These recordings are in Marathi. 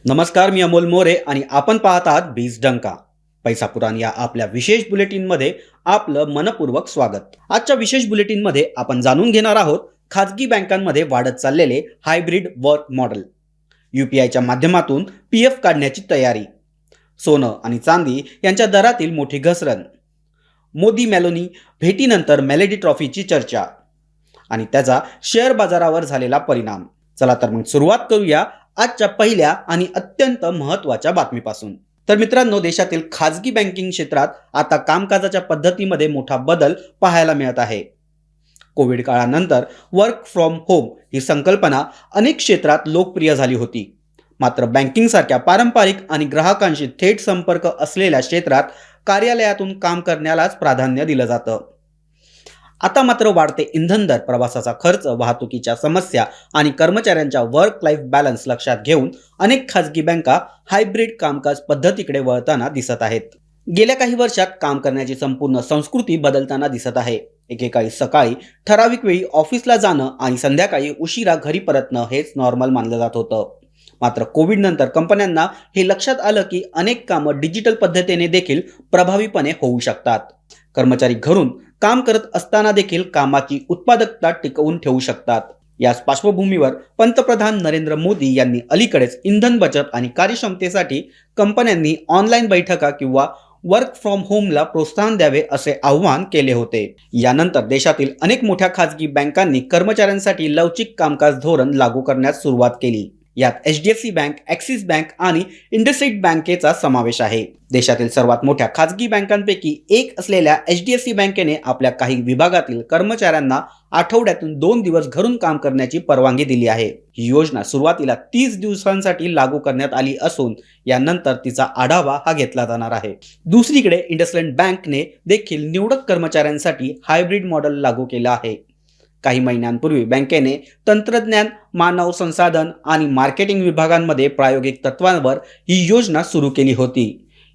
नमस्कार, मी अमोल मोरे आणि आपण पाहत आहात बीज डंका. पैसा पुराण या आपल्या विशेष बुलेटिनमध्ये आपलं मनपूर्वक स्वागत. आजच्या विशेष बुलेटिनमध्ये आपण जाणून घेणार आहोत खाजगी बँकांमध्ये वाढत चाललेले हायब्रिड वर्क मॉडेल, यूपीआयच्या माध्यमातून पीएफ काढण्याची तयारी, सोनं आणि चांदी यांच्या दरातील मोठी घसरण, मोदी मेलोनी भेटीनंतर मेलेडी ट्रॉफीची चर्चा आणि त्याचा शेअर बाजारावर झालेला परिणाम. चला तर मग सुरुवात करूया आजच्या पहिल्या आणि अत्यंत महत्त्वाच्या बातमीपासून. तर मित्रांनो, देशातील खाजगी बँकिंग क्षेत्रात आता कामकाजाच्या पद्धतीमध्ये मोठा बदल पाहायला मिळत आहे. कोविड काळानंतर वर्क फ्रॉम होम ही संकल्पना अनेक क्षेत्रात लोकप्रिय झाली होती. मात्र बँकिंग सारख्या पारंपरिक आणि ग्राहकांशी थेट संपर्क असलेल्या क्षेत्रात कार्यालयातून काम करण्यालाच प्राधान्य दिलं जातं. आता मात्र वाढते इंधन दर, प्रवासाचा खर्च, वाहतुकीच्या समस्या आणि कर्मचाऱ्यांच्या वर्क लाईफ बॅलन्स लक्षात घेऊन अनेक खाजगी बँका हायब्रिड कामकाज पद्धतीकडे वळताना दिसत आहेत. गेल्या काही वर्षात काम करण्याची संपूर्ण संस्कृती बदलताना दिसत आहे. एकेकाळी सकाळी ठराविक वेळी ऑफिसला जाणं आणि संध्याकाळी उशिरा घरी परतणं हेच नॉर्मल मानलं जात होतं. मात्र कोविड नंतर कंपन्यांना हे लक्षात आलं की अनेक कामं डिजिटल पद्धतीने देखील प्रभावीपणे होऊ शकतात. कर्मचारी घरून काम करत असताना देखील कामाची उत्पादकता टिकवून ठेवू शकतात. याच पार्श्वभूमीवर पंतप्रधान नरेंद्र मोदी यांनी अलीकडेच इंधन बचत आणि कार्यक्षमतेसाठी कंपन्यांनी ऑनलाईन बैठका किंवा वर्क फ्रॉम होमला प्रोत्साहन द्यावे असे आवाहन केले होते. यानंतर देशातील अनेक मोठ्या खाजगी बँकांनी कर्मचाऱ्यांसाठी लवचिक कामकाज धोरण लागू करण्यास सुरुवात केली. यात एचडीएफसी बँक, ॲक्सिस बँक आणि इंडसइंड बँकेचा समावेश आहे. देशातील सर्वात मोठ्या खाजगी बँकांपैकी एक असलेल्या एचडीएफसी बँकेने आपल्या काही विभागातील कर्मचाऱ्यांना आठवड्यातून 2 दिवस घरून काम करण्याची परवानगी दिली आहे. ही योजना सुरुवातीला 30 दिवसांसाठी लागू करण्यात आली असून यानंतर तिचा आढावा घेतला जाणार आहे. दुसरीकडे इंडसइंड बँकने देखील निवडक कर्मचाऱ्यांसाठी हायब्रिड मॉडेल लागू केलं आहे. काही महिन्यांपूर्वी बँकेने तंत्रज्ञान, मानव संसाधन आणि मार्केटिंग विभागांमध्ये प्रायोगिक तत्वांवर ही योजना सुरू केली होती.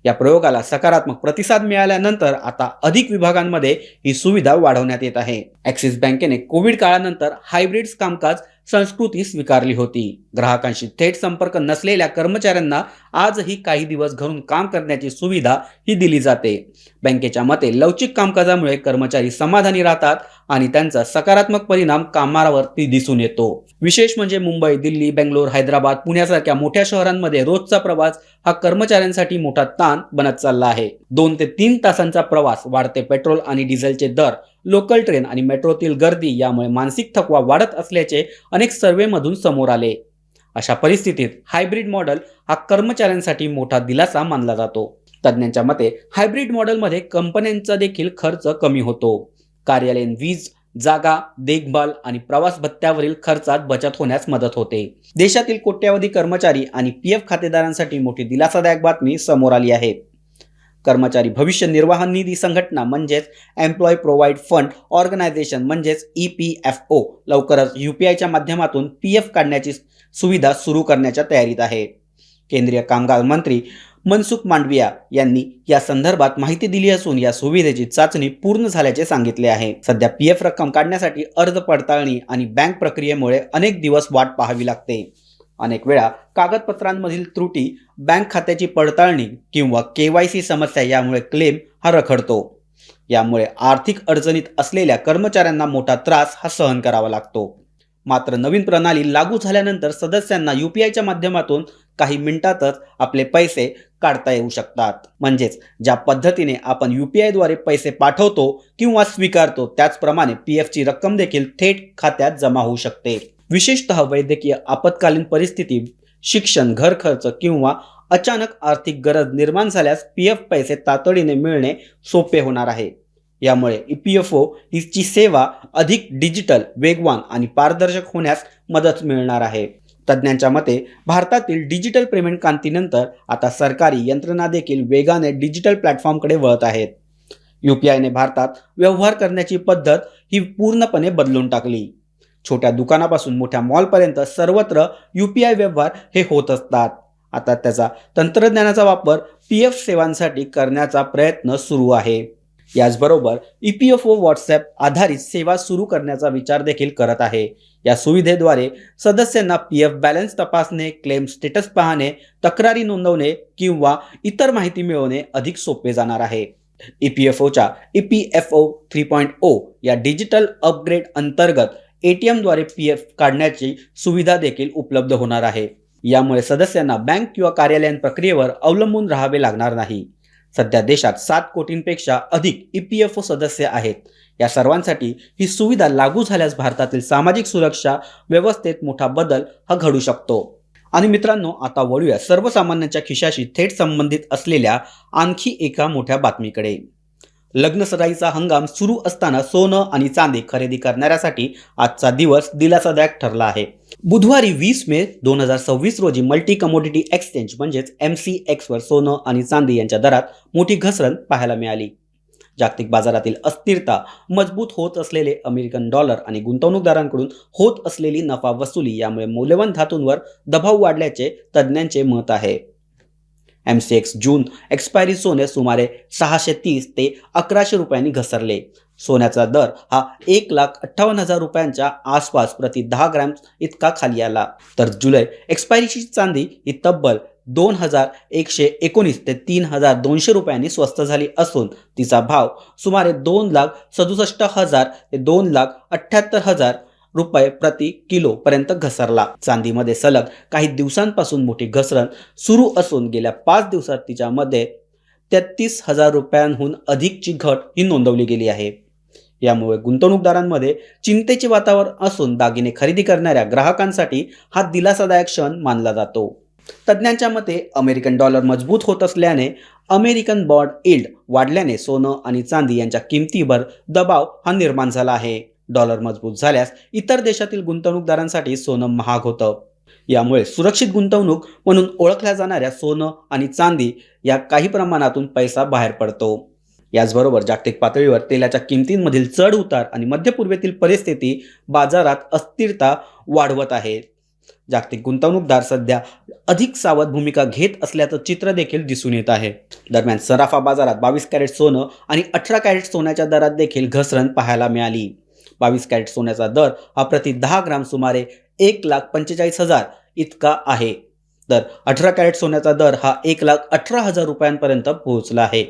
या प्रयोगाला सकारात्मक प्रतिसाद मिळाल्यानंतर आता अधिक विभागांमध्ये ही सुविधा वाढवण्यात येत आहे. ॲक्सिस बँकेने कोविड काळानंतर हायब्रिड कामकाज संस्कृती स्वीकारली होती. ग्राहकांशी थेट संपर्क नसलेल्या कर्मचाऱ्यांना आजही काही दिवस घरून काम करण्याची सुविधा ही दिली जाते. बँकेच्या मते लवचिक कामकाजामुळे कर्मचारी समाधानी राहतात आणि त्यांचा सकारात्मक परिणाम कामावरती दिसून येतो. विशेष म्हणजे मुंबई, दिल्ली, बेंगलोर, हैदराबाद, पुण्यासारख्या मोठ्या शहरांमध्ये रोजचा प्रवास हा कर्मचाऱ्यांसाठी मोठा ताण बनत चालला आहे. 2 ते 3 तासांचा प्रवास, वाढते पेट्रोल आणि डिझेलचे दर, लोकल ट्रेन आणि मेट्रोतील गर्दी यामुळे मानसिक थकवा वाढत असल्याचे अनेक सर्व्हेमधून समोर आले. अशा परिस्थितीत हायब्रिड मॉडेल हा कर्मचाऱ्यांसाठी मोठा दिलासा मानला जातो. तज्ज्ञांच्या मते हायब्रिड मॉडेलमध्ये कंपन्यांचा देखील खर्च कमी होतो. कार्यालयीन वीज, जागा, देखभाल आणि प्रवास भत्त्यावरील खर्चात बचत होण्यास मदत होते. देशातील कोट्यावधी कर्मचारी आणि पीएफ खातेदारांसाठी मोठी दिलासादायक बातमी समोर आली आहे. कर्मचारी भविष्य निर्वाह निधी संघटना म्हणजेच एम्प्लॉय प्रोव्हाइड फंड ऑर्गनायझेशन म्हणजेच EPFO लवकरच यूपीआयच्या माध्यमातून पीएफ काढण्याची सुविधा सुरू करण्याच्या तयारीत आहे. केंद्रीय कामगार मंत्री मनसुख मांडविया यांनी या संदर्भात माहिती दिली असून या सुविधेची चाचणी पूर्ण झाल्याचे सांगितले आहे. सध्या पीएफ रक्कम काढण्यासाठी अर्ज पडताळणी आणि बँक प्रक्रियेमुळे अनेक दिवस वाट पाहावी लागते. अनेक वेळा कागदपत्रांमधील त्रुटी, बँक खात्याची पडताळणी किंवा KYC समस्या यामुळे क्लेम रखडतो. यामुळे आर्थिक अडचणीत असलेल्या कर्मचाऱ्यांना मोठा त्रास सहन करावा लागतो. मात्र नवीन प्रणाली लागू झाल्यानंतर सदस्यांना यूपीआयच्या माध्यमातून काही मिनिटातच आपले पैसे काढता येऊ शकतात. म्हणजेच ज्या पद्धतीने आपण यूपीआयद्वारे पैसे पाठवतो किंवा स्वीकारतो त्याचप्रमाणे पीएफची रक्कम देखील थेट खात्यात जमा होऊ शकते. विशेषतः वैद्यकीय आपत्कालीन परिस्थिती, शिक्षण, घर खर्च किंवा अचानक आर्थिक गरज निर्माण झाल्यास पीएफ पैसे तातडीने मिळणे सोपे होणार आहे. यामुळे EPFO हिची सेवा अधिक डिजिटल, वेगवान आणि पारदर्शक होण्यास मदत मिळणार आहे. तज्ज्ञांच्या मते भारतातील डिजिटल पेमेंट क्रांतीनंतर आता सरकारी यंत्रणा देखील वेगाने डिजिटल प्लॅटफॉर्मकडे वळत आहेत. यूपीआयने भारतात व्यवहार करण्याची पद्धत ही पूर्णपणे बदलून टाकली. छोट्या दुकानापासून मोठ्या मॉलपर्यंत सर्वत्र यूपीआय व्यवहार हे होत असतात. आता त्याचा तंत्रज्ञानाचा वापर पीएफ सेवांसाठी करण्याचा प्रयत्न सुरू आहे. याचबरोबर EPFO व्हॉट्सॲप आधारित सेवा सुरू करण्याचा विचार देखील करत आहे. या सुविधेद्वारे सदस्यांना PF बॅलन्स तपासणे, क्लेम स्टेटस पाहणे, तक्रारी नोंदवणे किंवा इतर माहिती मिळवणे अधिक सोपे जाणार आहे. EPFOच्या EPFO 3.0 या डिजिटल अपग्रेड अंतर्गत ATMद्वारे PF काढण्याची सुविधा देखील उपलब्ध होणार आहे. यामुळे सदस्यांना बँक किंवा कार्यालयीन प्रक्रियेवर अवलंबून राहावे लागणार नाही. सध्या देशात 7 कोटींपेक्षा अधिक EPFO सदस्य आहेत. या सर्वांसाठी ही सुविधा लागू झाल्यास भारतातील सामाजिक सुरक्षा व्यवस्थेत मोठा बदल हा घडू शकतो. आणि मित्रांनो, आता वळूया सर्वसामान्यांच्या खिशाशी थेट संबंधित असलेल्या आणखी एका मोठ्या बातमीकडे. लग्नसराईचा हंगाम सुरू असताना सोनं आणि चांदी खरेदी करणाऱ्यासाठी आजचा दिवस दिलासादायक ठरला आहे. बुधवारी 20 मे 2026 रोजी मल्टी कमोडिटी एक्सचेंज म्हणजेच MCX वर सोनं आणि चांदी यांच्या दरात मोठी घसरण पाहायला मिळाली. जागतिक बाजारातील अस्थिरता, मजबूत होत असलेले अमेरिकन डॉलर आणि गुंतवणूकदारांकडून होत असलेली नफा वसुली यामुळे मौल्यवान धातूंवर दबाव वाढल्याचे तज्ज्ञांचे मत आहे. MCX जून एक्सपायरी सोने सुमारे 630 ते 1100 रुपयांनी घसरले. सोन्याचा दर हा 1,58,000 रुपयांच्या आसपास प्रति 10 ग्रॅम इतका खाली आला. तर जुलै एक्सपायरीची चांदी ही तब्बल 2,119 ते 3,200 रुपयांनी स्वस्त झाली असून तिचा भाव सुमारे 2,67,000 ते 2,78,000 रुपये प्रति किलो पर्यंत घसरला. चांदीमध्ये सलग काही दिवसांपासून मोठी घसरण सुरू असून गेल्या 5 दिवसात तिच्यामध्ये 33,000 रुपयांहून अधिकची घट ही नोंदवली गेली आहे. यामुळे गुंतवणूकदारांमध्ये चिंतेचे वातावरण असून दागिने खरेदी करणाऱ्या ग्राहकांसाठी हा दिलासादायक क्षण मानला जातो. तज्ज्ञांच्या मते अमेरिकन डॉलर मजबूत होत असल्याने अमेरिकन बॉन्ड यील्ड वाढल्याने सोनं आणि चांदी यांच्या किमतीवर दबाव हा निर्माण झाला आहे. डॉलर मजबूत झाल्यास इतर देशातील गुंतवणूकदारांसाठी सोनं महाग होतं. यामुळे सुरक्षित गुंतवणूक म्हणून ओळखल्या जाणाऱ्या सोनं आणि चांदी या काही प्रमाणातून पैसा बाहेर पडतो. याचबरोबर जागतिक पातळीवर तेलाच्या किमतींमधील चढ उतार आणि मध्य पूर्वेतील परिस्थिती बाजारात अस्थिरता वाढवत आहेत. जागतिक गुंतवणूकदार सध्या अधिक सावध भूमिका घेत असल्याचं चित्र देखील दिसून येत आहे. दरम्यान सराफा बाजारात 22 कॅरेट सोनं आणि 18 कॅरेट सोन्याच्या दरात देखील घसरण पाहायला मिळाली. 22 कॅरेट सोन्याचा दर हा प्रति 10 ग्राम सुमारे 1,45,000 इतका आहे. तर 18 कॅरेट सोन्याचा दर हा 1,18,000 रुपयांपर्यंत पोहोचला आहे.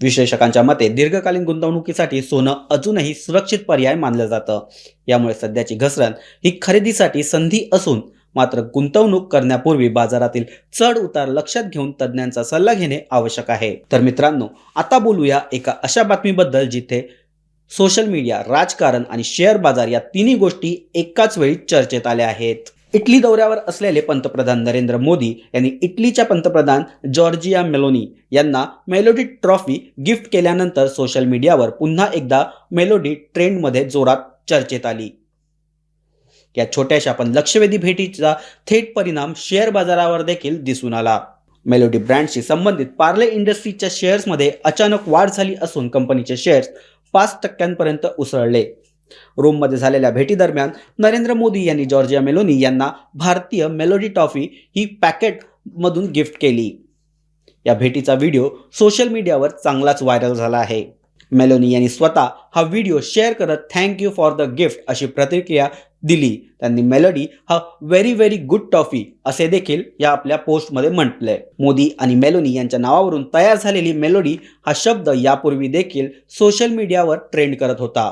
विश्लेषकांच्या मते दीर्घकालीन गुंतवणुकीसाठी सोनं अजूनही सुरक्षित पर्याय मानलं जातं. यामुळे सध्याची घसरण ही खरेदीसाठी संधी असून मात्र गुंतवणूक करण्यापूर्वी बाजारातील चढ उतार लक्षात घेऊन तज्ज्ञांचा सल्ला घेणे आवश्यक आहे. तर मित्रांनो, आता बोलूया एका अशा बातमीबद्दल जिथे सोशल मीडिया, राजकारण आणि शेअर बाजार या तिन्ही गोष्टी एकाच वेळी चर्चेत आल्या आहेत. इटली दौऱ्यावर असलेले पंतप्रधान नरेंद्र मोदी यांनी इटलीच्या पंतप्रधान जॉर्जिया मेलोनी यांना मेलोडी ट्रॉफी गिफ्ट केल्यानंतर सोशल मीडियावर पुन्हा एकदा मेलोडी ट्रेंडमध्ये जोरात चर्चेत आली. या छोट्याशा पण लक्षवेधी भेटीचा थेट परिणाम शेअर बाजारावर देखील दिसून आला. मेलोडी ब्रँडशी संबंधित पार्ले इंडस्ट्रीजच्या शेअर्समध्ये अचानक वाढ झाली असून कंपनीचे शेअर्स 5% उसळले. रोममध्ये झालेल्या भेटीदरम्यान नरेंद्र मोदी यांनी जॉर्जिया मेलोनी यांना भारतीय मेलोडी ट्रॉफी ही पॅकेटमधून गिफ्ट केली. या भेटीचा व्हिडिओ सोशल मीडियावर चांगलाच व्हायरल झाला आहे. मेलोनी यांनी स्वतः हा व्हिडिओ शेअर करत thank you for the gift अशी प्रतिक्रिया दिली. त्यांनी मेलोडी हा व्हेरी गुड ट्रॉफी असे देखील या आपल्या पोस्टमध्ये म्हटलंय. मोदी आणि मेलोनी यांच्या नावावरून तयार झालेली मेलोडी हा शब्द यापूर्वी देखील सोशल मीडियावर ट्रेंड करत होता.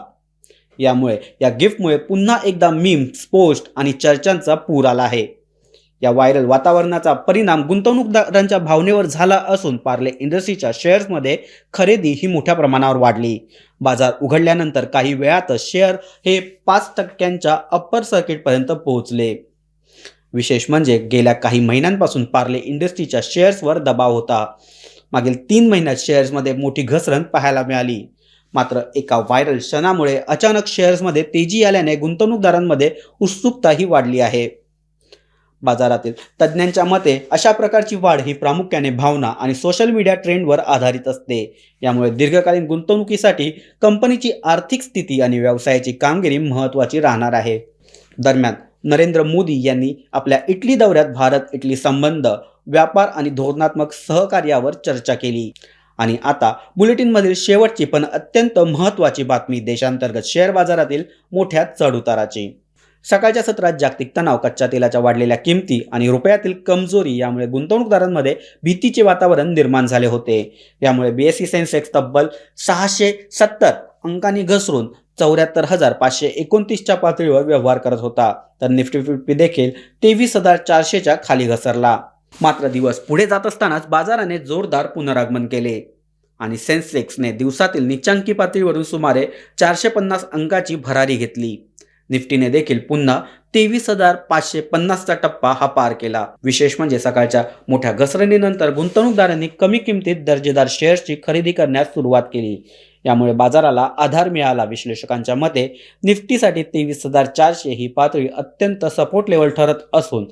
यामुळे या गिफ्टमुळे पुन्हा एकदा मीम्स, पोस्ट आणि चर्चांचा पूर आला आहे. या व्हायरल वातावरणाचा परिणाम गुंतवणूकदारांच्या भावनेवर झाला असून पार्ले इंडस्ट्रीच्या शेअर्समध्ये खरेदी ही मोठ्या प्रमाणावर वाढली. बाजार उघडल्यानंतर काही वेळातच शेअर हे 5% अप्पर सर्किटपर्यंत पोहोचले. विशेष म्हणजे गेल्या काही महिन्यांपासून पार्ले इंडस्ट्रीच्या शेअर्सवर दबाव होता. मागील 3 महिन्यात शेअर्समध्ये मोठी घसरण पाहायला मिळाली. मात्र एका व्हायरल क्षणामुळे अचानक शेअर्समध्ये तेजी आल्याने गुंतवणूकदारांमध्ये उत्सुकताही वाढली आहे. बाजारातील तज्ज्ञांच्या मते अशा प्रकारची वाढ ही प्रामुख्याने भावना आणि सोशल मीडिया ट्रेंडवर आधारित असते. यामुळे दीर्घकालीन गुंतवणुकीसाठी कंपनीची आर्थिक स्थिती आणि व्यवसायाची कामगिरी महत्त्वाची राहणार आहे. दरम्यान नरेंद्र मोदी यांनी आपल्या इटली दौऱ्यात भारत इटली संबंध, व्यापार आणि धोरणात्मक सहकार्यावर चर्चा केली. आणि आता बुलेटिनमधील शेवटची पण अत्यंत महत्त्वाची बातमी देशांतर्गत शेअर बाजारातील मोठ्या चढउताराची। सकाळच्या सत्रात जागतिक तणाव, कच्च्या तेलाच्या वाढलेल्या किमती आणि रुपयातील कमजोरी यामुळे गुंतवणूकदारांमध्ये भीतीचे वातावरण निर्माण झाले होते। यामुळे BSE सेन्सेक्स तब्बल 670 अंकांनी घसरून 74,529च्या पातळीवर व्यवहार करत होता, तर निफ्टी 50 देखील 23,400च्या खाली घसरला। मात्र दिवस पुढे जात असतानाच बाजाराने जोरदार पुनरागमन केले आणि सेन्सेक्सने दिवसातील निच्चांकी पातळीवरून सुमारे 450 अंकाची भरारी घेतली। निफ्टीने देखील पुन्हा 23,550चा टप्पा हा पार केला। विशेष म्हणजे सकाळच्या मोठ्या घसरणीनंतर गुंतवणूकदारांनी कमी किमतीत दर्जेदार शेअर्सची खरेदी करण्यास सुरुवात केली। यामुळे बाजाराला आधार मिळाला। विश्लेषकांच्या मते निफ्टीसाठी 23,400 ही पातळी अत्यंत सपोर्ट लेवल ठरत असून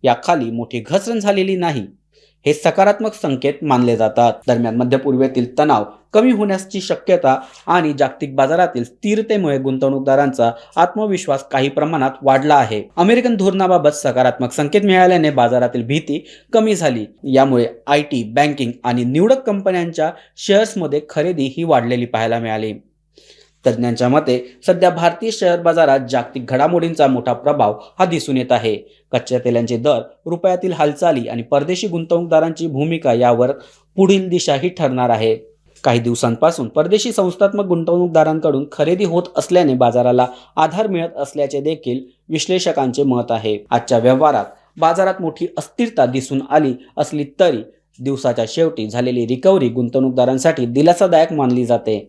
याखाली मोठी घसरण झालेली नाही, हे सकारात्मक संकेत मानले जातात। दरम्यान मध्य पूर्वेतील तणाव कमी होण्याची शक्यता आणि जागतिक बाजारातील स्थिरतेमुळे गुंतवणूकदारांचा आत्मविश्वास काही प्रमाणात वाढला आहे। अमेरिकन धोरणाबाबत सकारात्मक संकेत मिळाल्याने बाजारातील भीती कमी झाली। यामुळे IT, बँकिंग आणि निवडक कंपन्यांच्या शेअर्समध्ये खरेदी ही वाढलेली पाहायला मिळाली। तज्ज्ञांच्या मते सध्या भारतीय शेअर बाजारात जागतिक घडामोडींचा मोठा प्रभाव हा दिसून येत आहे। कच्च्या तेलांचे दर, रुपयातील हालचाली आणि परदेशी गुंतवणूकदारांची भूमिका यावर पुढील दिशा ही ठरणार आहे। काही दिवसांपासून परदेशी संस्थात्मक गुंतवणूकदारांकडून खरेदी होत असल्याने बाजाराला आधार मिळत असल्याचे देखील विश्लेषकांचे मत आहे। आजच्या व्यवहारात बाजारात मोठी अस्थिरता दिसून आली असली तरी दिवसाच्या शेवटी झालेली रिकव्हरी गुंतवणूकदारांसाठी दिलासादायक मानली जाते।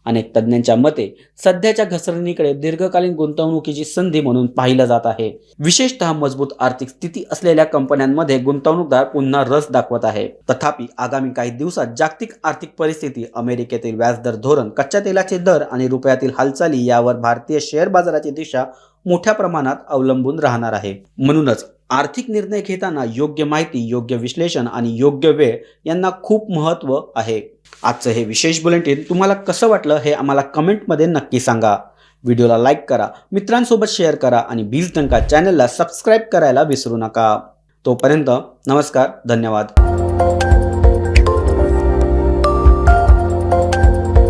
अनेक तज्ज्ञांच्या मते सध्याच्या घसरणीकडे दीर्घकालीन गुंतवणुकीची संधी म्हणून पाहिलं जात आहे। विशेषतः मजबूत आर्थिक स्थिती असलेल्या कंपन्यांमध्ये गुंतवणूकदार पुन्हा रस दाखवत आहे। तथापि आगामी काही दिवसात जागतिक आर्थिक परिस्थिती, अमेरिकेतील व्याजदर धोरण, कच्च्या तेलाचे दर आणि रुपयातील हालचाली यावर भारतीय शेअर बाजाराची दिशा मोठ्या प्रमाणात अवलंबून राहणार आहे। म्हणूनच आर्थिक निर्णय घेताना योग्य माहिती, योग्य विश्लेषण आणि योग्य वेळ यांना खूप महत्त्व आहे। आजचं हे विशेष बुलेटिन तुम्हाला कसं वाटलं हे आम्हाला कमेंटमध्ये नक्की सांगा। व्हिडिओला लाईक करा, मित्रांसोबत शेअर करा आणि बीज डंका चॅनलला सबस्क्राईब करायला विसरू नका। तोपर्यंत नमस्कार, धन्यवाद।